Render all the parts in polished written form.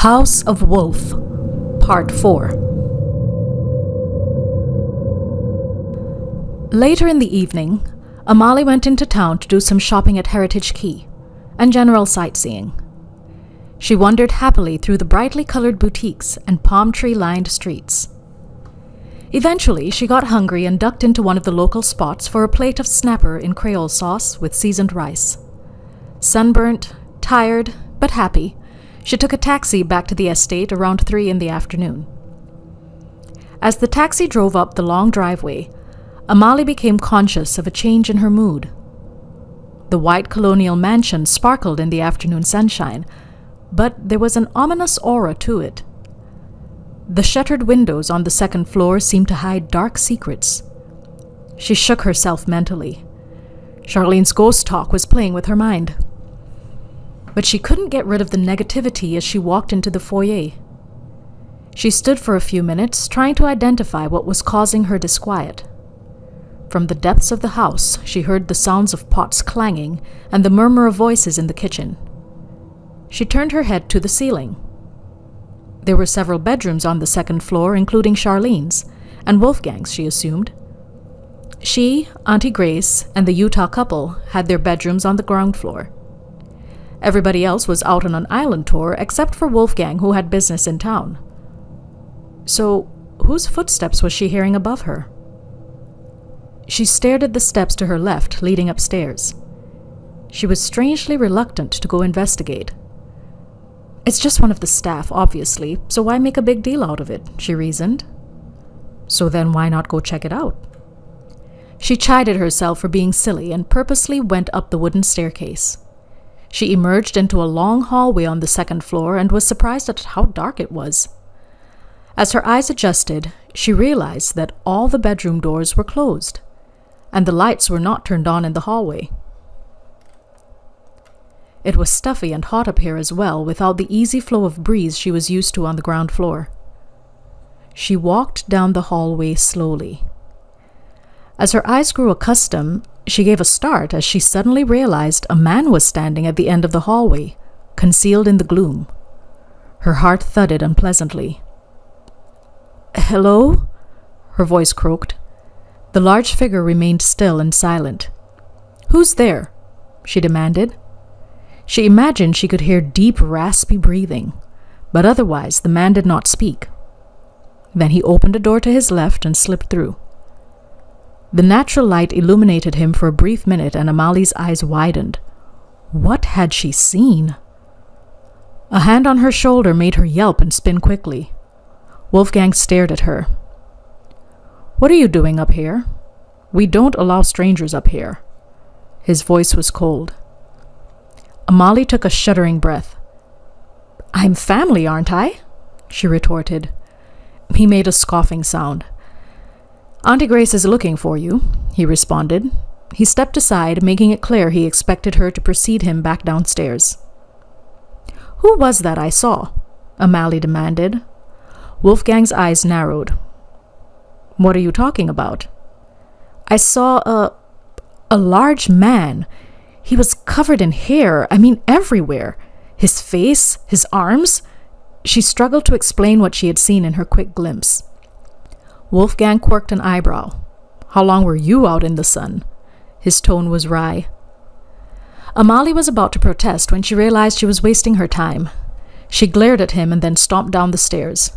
House of Wolf, Part 4. Later in the evening, Amalie went into town to do some shopping at Heritage Quay and general sightseeing. She wandered happily through the brightly colored boutiques and palm tree-lined streets. Eventually, she got hungry and ducked into one of the local spots for a plate of snapper in Creole sauce with seasoned rice. Sunburnt, tired, but happy, she took a taxi back to the estate around 3 in the afternoon. As the taxi drove up the long driveway, Amalie became conscious of a change in her mood. The white colonial mansion sparkled in the afternoon sunshine, but there was an ominous aura to it. The shuttered windows on the second floor seemed to hide dark secrets. She shook herself mentally. Charlene's ghost talk was playing with her mind. But she couldn't get rid of the negativity as she walked into the foyer. She stood for a few minutes, trying to identify what was causing her disquiet. From the depths of the house, she heard the sounds of pots clanging and the murmur of voices in the kitchen. She turned her head to the ceiling. There were several bedrooms on the second floor, including Charlene's, and Wolfgang's, she assumed. She, Auntie Grace, and the Utah couple had their bedrooms on the ground floor. Everybody else was out on an island tour except for Wolfgang, who had business in town. So, whose footsteps was she hearing above her? She stared at the steps to her left, leading upstairs. She was strangely reluctant to go investigate. It's just one of the staff, obviously, so why make a big deal out of it, she reasoned. So then why not go check it out? She chided herself for being silly and purposely went up the wooden staircase. She emerged into a long hallway on the second floor and was surprised at how dark it was. As her eyes adjusted, she realized that all the bedroom doors were closed, and the lights were not turned on in the hallway. It was stuffy and hot up here as well, without the easy flow of breeze she was used to on the ground floor. She walked down the hallway slowly. As her eyes grew accustomed, she gave a start as she suddenly realized a man was standing at the end of the hallway, concealed in the gloom. Her heart thudded unpleasantly. "Hello?" her voice croaked. The large figure remained still and silent. "Who's there?" she demanded. She imagined she could hear deep, raspy breathing, but otherwise the man did not speak. Then he opened a door to his left and slipped through. The natural light illuminated him for a brief minute, and Amalie's eyes widened. What had she seen? A hand on her shoulder made her yelp and spin quickly. Wolfgang stared at her. "What are you doing up here? We don't allow strangers up here." His voice was cold. Amalie took a shuddering breath. "I'm family, aren't I?" she retorted. He made a scoffing sound. "Auntie Grace is looking for you," he responded. He stepped aside, making it clear he expected her to precede him back downstairs. "Who was that I saw?" Amalie demanded. Wolfgang's eyes narrowed. "What are you talking about?" "I saw a large man. He was covered in hair, everywhere. His face, his arms." She struggled to explain what she had seen in her quick glimpse. Wolfgang quirked an eyebrow. "How long were you out in the sun?" His tone was wry. Amalie was about to protest when she realized she was wasting her time. She glared at him and then stomped down the stairs.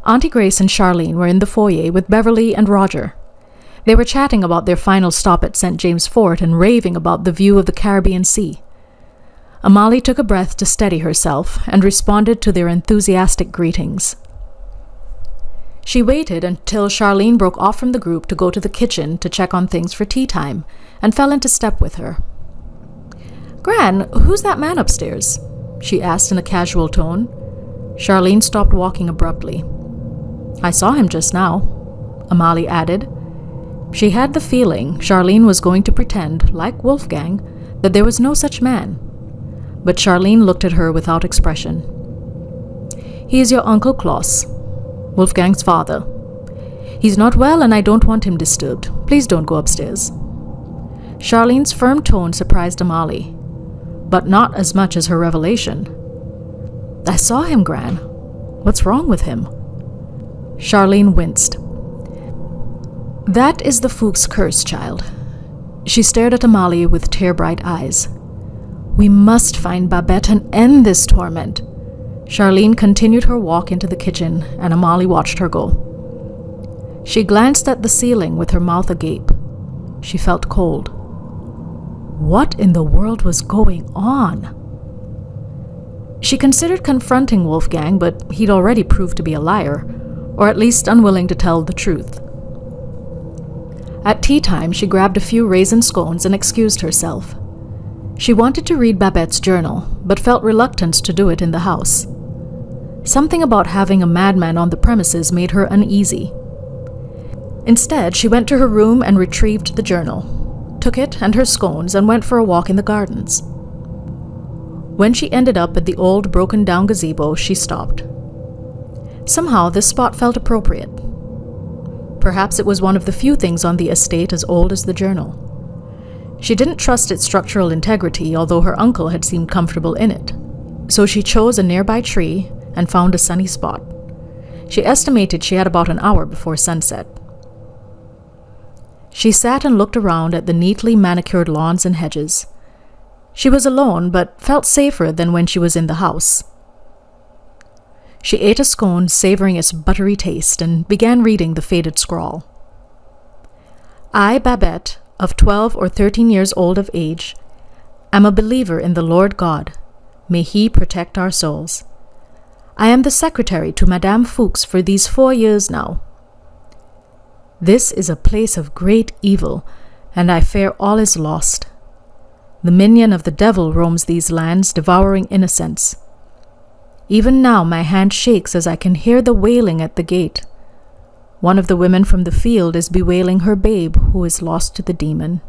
Auntie Grace and Charlene were in the foyer with Beverly and Roger. They were chatting about their final stop at St. James Fort and raving about the view of the Caribbean Sea. Amalie took a breath to steady herself and responded to their enthusiastic greetings. She waited until Charlene broke off from the group to go to the kitchen to check on things for tea time, and fell into step with her. "Gran, who's that man upstairs?" she asked in a casual tone. Charlene stopped walking abruptly. "I saw him just now," Amalie added. She had the feeling Charlene was going to pretend, like Wolfgang, that there was no such man. But Charlene looked at her without expression. "He is your Uncle Klaus, Wolfgang's father. He's not well and I don't want him disturbed. Please don't go upstairs." Charlene's firm tone surprised Amalie, but not as much as her revelation. I saw him, Gran. What's wrong with him? Charlene winced. That is the Fuchs curse, child. She stared at Amalie with tear-bright eyes. We must find Babette and end this torment. Charlene continued her walk into the kitchen, and Amalie watched her go. She glanced at the ceiling with her mouth agape. She felt cold. What in the world was going on? She considered confronting Wolfgang, but he'd already proved to be a liar, or at least unwilling to tell the truth. At tea time, she grabbed a few raisin scones and excused herself. She wanted to read Babette's journal, but felt reluctant to do it in the house. Something about having a madman on the premises made her uneasy. Instead, she went to her room and retrieved the journal, took it and her scones, and went for a walk in the gardens. When she ended up at the old broken-down gazebo, she stopped. Somehow, this spot felt appropriate. Perhaps it was one of the few things on the estate as old as the journal. She didn't trust its structural integrity, although her uncle had seemed comfortable in it. So she chose a nearby tree and found a sunny spot. She estimated she had about an hour before sunset. She sat and looked around at the neatly manicured lawns and hedges. She was alone, but felt safer than when she was in the house. She ate a scone, savoring its buttery taste, and began reading the faded scrawl. I, Babette, of 12 or 13 years old of age, am a believer in the Lord God. May He protect our souls. I am the secretary to Madame Fuchs for these 4 years now. This is a place of great evil, and I fear all is lost. The minion of the devil roams these lands, devouring innocents. Even now my hand shakes as I can hear the wailing at the gate. One of the women from the field is bewailing her babe who is lost to the demon.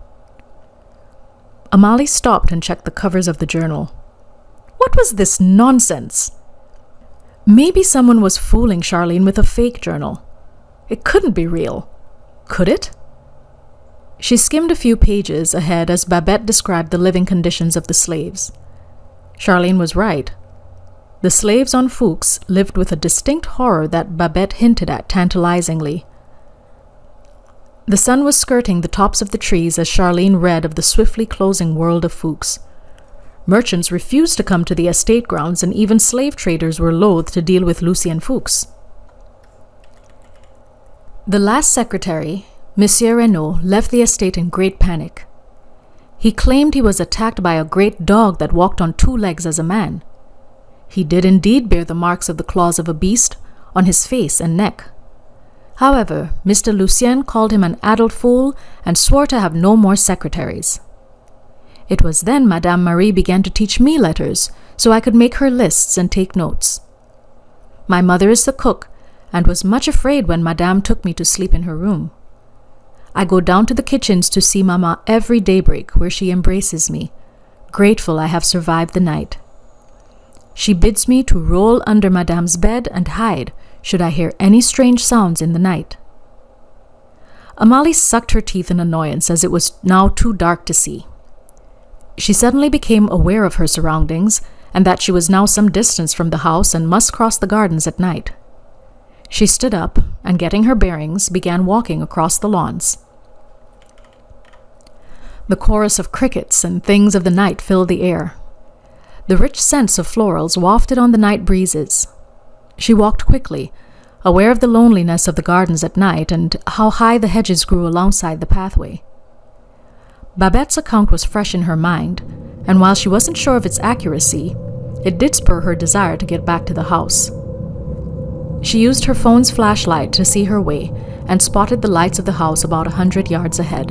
Amalie stopped and checked the covers of the journal. What was this nonsense? Maybe someone was fooling Charlene with a fake journal. It couldn't be real. Could it? She skimmed a few pages ahead as Babette described the living conditions of the slaves. Charlene was right. The slaves on Fuchs lived with a distinct horror that Babette hinted at tantalizingly. The sun was skirting the tops of the trees as Charlene read of the swiftly closing world of Fuchs. Merchants refused to come to the estate grounds, and even slave traders were loath to deal with Lucien Fuchs. The last secretary, Monsieur Renaud, left the estate in great panic. He claimed he was attacked by a great dog that walked on 2 legs as a man. He did indeed bear the marks of the claws of a beast on his face and neck. However, Mr. Lucien called him an adult fool and swore to have no more secretaries. It was then Madame Marie began to teach me letters so I could make her lists and take notes. My mother is the cook and was much afraid when Madame took me to sleep in her room. I go down to the kitchens to see Mama every daybreak, where she embraces me, grateful I have survived the night. She bids me to roll under Madame's bed and hide should I hear any strange sounds in the night. Amalie sucked her teeth in annoyance as it was now too dark to see. She suddenly became aware of her surroundings and that she was now some distance from the house and must cross the gardens at night. She stood up and, getting her bearings, began walking across the lawns. The chorus of crickets and things of the night filled the air. The rich scents of florals wafted on the night breezes. She walked quickly, aware of the loneliness of the gardens at night and how high the hedges grew alongside the pathway. Babette's account was fresh in her mind, and while she wasn't sure of its accuracy, it did spur her desire to get back to the house. She used her phone's flashlight to see her way and spotted the lights of the house about 100 yards ahead.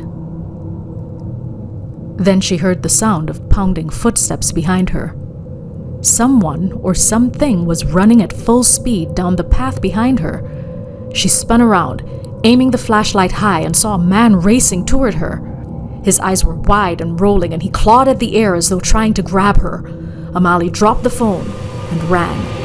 Then she heard the sound of pounding footsteps behind her. Someone or something was running at full speed down the path behind her. She spun around, aiming the flashlight high, and saw a man racing toward her. His eyes were wide and rolling, and he clawed at the air as though trying to grab her. Amalie dropped the phone and ran.